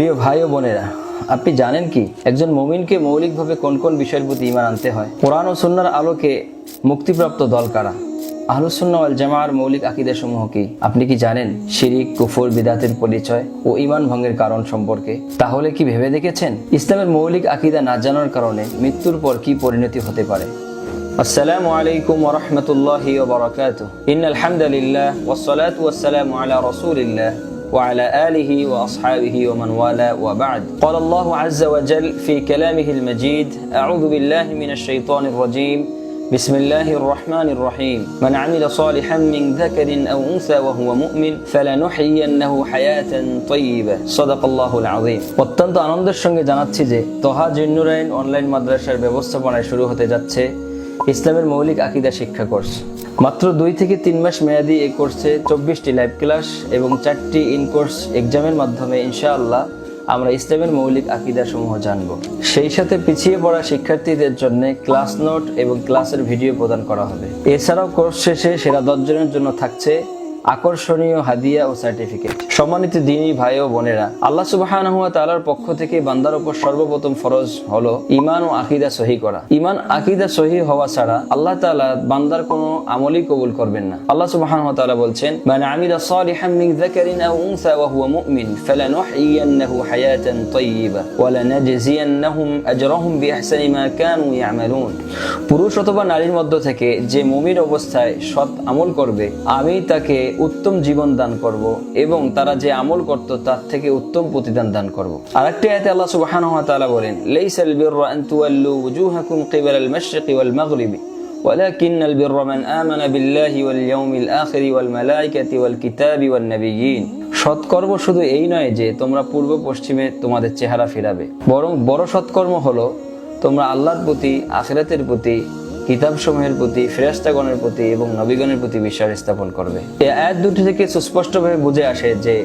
প্রিয় ভাই ও বোনেরা, আপনি জানেন কি একজন মুমিনকে মৌলিকভাবে কোন কোন বিষয়ের প্রতি ঈমান আনতে হয়? কোরআন ও সুন্নাহর আলোকে মুক্তিপ্রাপ্ত দল কারা? আহলুস সুন্নাহ ওয়াল জামাআর মৌলিক আকীদা সমূহ কি? আপনি কি জানেন শিরিক, কুফর, বিদআতের পরিচয় ও ঈমান ভঙ্গের কারণ সম্পর্কে? তাহলে কি ভেবে দেখেছেন ইসলামের মৌলিক আকীদা না জানার কারণে মৃত্যুর পর কি পরিণতি হতে পারে? আসসালামু আলাইকুম ওয়া রাহমাতুল্লাহি ওয়া বারাকাতুহু। ইন্নাল হামদালিল্লাহ ওয়াস সালাতু ওয়াস সালামু আলা রাসূলিল্লাহ وعلى آله وأصحابه ومن والاه وبعد. قال الله عز وجل في كلامه المجيد: أعوذ بالله من الشيطان الرجيم. بسم الله الرحمن الرحيم. من عمل صالحا من ذكر أو أنثى وهو مؤمن فلنحيينه حياة طيبة. صدق الله العظيم. অত্যন্ত আনন্দের সঙ্গে জানাচ্ছি যে তোহা জিন্নুরাইন অনলাইন মাদ্রাসার ব্যবস্থাপনায় শুরু হতে যাচ্ছে ইসলামের মৌলিক আকীদা শিক্ষা কোর্স। মাত্র 2 থেকে 3 মাস মেয়াদী এই কোর্সে 24টি লাইভ ক্লাস এবং 4টি ইন কোর্স এক্সামের মাধ্যমে ইনশাআল্লাহ আমরা ইসলামের মৌলিক আকীদা সমূহ জানব। সেই সাথে পিছিয়ে পড়া শিক্ষার্থীদের জন্য ক্লাস নোট এবং ক্লাসের ভিডিও প্রদান করা হবে। এছাড়াও কোর্স শেষে সেরা 10 জনের জন্য থাকছে আকর্ষণীয় হাদিয়া ও সার্টিফিকেট। সম্মানিত দ্বীনী ভাই ও বোনেরা, আল্লাহ সুবহানাহু ওয়া তাআলার পক্ষ থেকে বান্দার উপর সর্বপ্রথম ফরজ হলো ঈমান ও আকীদা সহি করা। ঈমান আকীদা সহি হওয়া ছাড়া আল্লাহ তাআলা বান্দার কোনো আমলই কবুল করবেন না। আল্লাহ সুবহানাহু ওয়া তাআলা বলছেন: মান আমিলা সালিহান মিন যাকারিন আও উনসা ওয়া হুয়া মুমিন ফালানুহয়িয়ান্নাহু হায়াতান তাইয়্যিবা ওয়া লানাজজিয়ান্নাহুম আজরাহুম বিআহসানি মা কানু ইয়ামালুন। পুরুষ অথবা নারীর মধ্য থেকে যে মুমিন অবস্থায় সৎ আমল করবে, আমি তাকে উত্তম জীবন দান করব এবং তারা যে আমল করত তার থেকে উত্তম প্রতিদান দান করব। আরেকটি আয়াতে আল্লাহ সুবহানাহু ওয়া তাআলা বলেন: লাইসাল বিররা আন তুওয়াল্লু ওয়ুজুহাকুম কিবালাল মাশরিকি ওয়াল মাগরিবি ওয়ালাকিন্নাল বিররা মান আমানা বিল্লাহি ওয়াল ইয়াউমিল আখিরি ওয়াল মালাইকাতি ওয়াল কিতাবি ওয়ান নাবিয়্যিন। সৎকর্ম শুধু এই নয় যে তোমরা পূর্ব পশ্চিমে তোমাদের চেহারা ফেরাবে, বরং বড় সৎকর্ম হলো তোমরা আল্লাহর প্রতি, আখিরাতের প্রতি, কিতাবসমূহের প্রতি, ফেরেশতাগণের প্রতি এবং নবীগণের প্রতি বিশ্বাস স্থাপন করবে। এই আয়াত দুটি থেকে সুস্পষ্টভাবে বুঝে আসে যে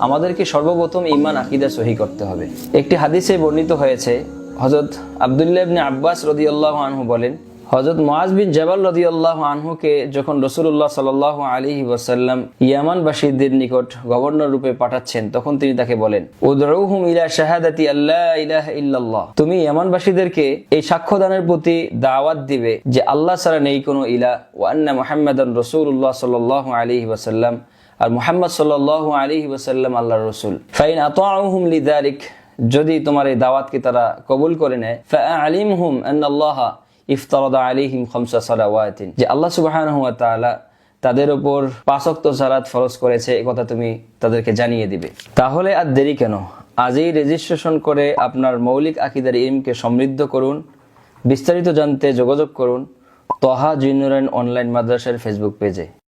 আমাদেরকে সর্বপ্রথম ঈমান আকীদা সহি করতে হবে। একটি হাদিসে বর্ণিত হয়েছে, হযরত আব্দুল্লাহ ইবনে আব্বাস রাদিয়াল্লাহু আনহু বলেন, হযরত মুআজ বিন জাবাল রাদিয়াল্লাহু আনহুকে যখন রাসূলুল্লাহ সাল্লাল্লাহু আলাইহি ওয়াসাল্লাম ইয়ামানবাসীদের নিকট গভর্নর রূপে পাঠাচ্ছেন, তখন তিনি তাকে বলেন: উদউহুম ইলা শাহাদাতি আল্লা ইলাহা ইল্লাল্লাহ। তুমি ইয়ামানবাসীদেরকে এই সাক্ষ্যদানের প্রতি দাওয়াত দিবে যে আল্লাহ ছাড়া নেই কোনো ইলাহ, ওয়া আন্না মুহাম্মাদান রাসূলুল্লাহ সাল্লাল্লাহু আলাইহি ওয়াসাল্লাম, আর মুহাম্মদ সাল্লাল্লাহু আলাইহি ওয়াসাল্লাম আল্লাহর রাসূল। ফাইন আতাউহুম লিযালিক, যদি তোমার এই দাওয়াতকে তারা কবুল করে নেয়, ফাআলিমহুম আন্নাল্লাহ ইফতারাদা আলাইহিম খামসা সালাওয়াতিন, যে আল্লাহ সুবহানাহু ওয়া তাআলা তাদের উপর 5 ওয়াক্ত সালাত ফরজ করেছে, এই কথা তুমি তাদেরকে জানিয়ে দিবে। তাহলে আর দেরি কেন? আজই রেজিস্ট্রেশন করে আপনার মৌলিক আকীদার ইলমকে সমৃদ্ধ করুন। বিস্তারিত জানতে যোগাযোগ করুন তোহা জিন্নুরাইন অনলাইন মাদ্রাসার ফেসবুক পেজে।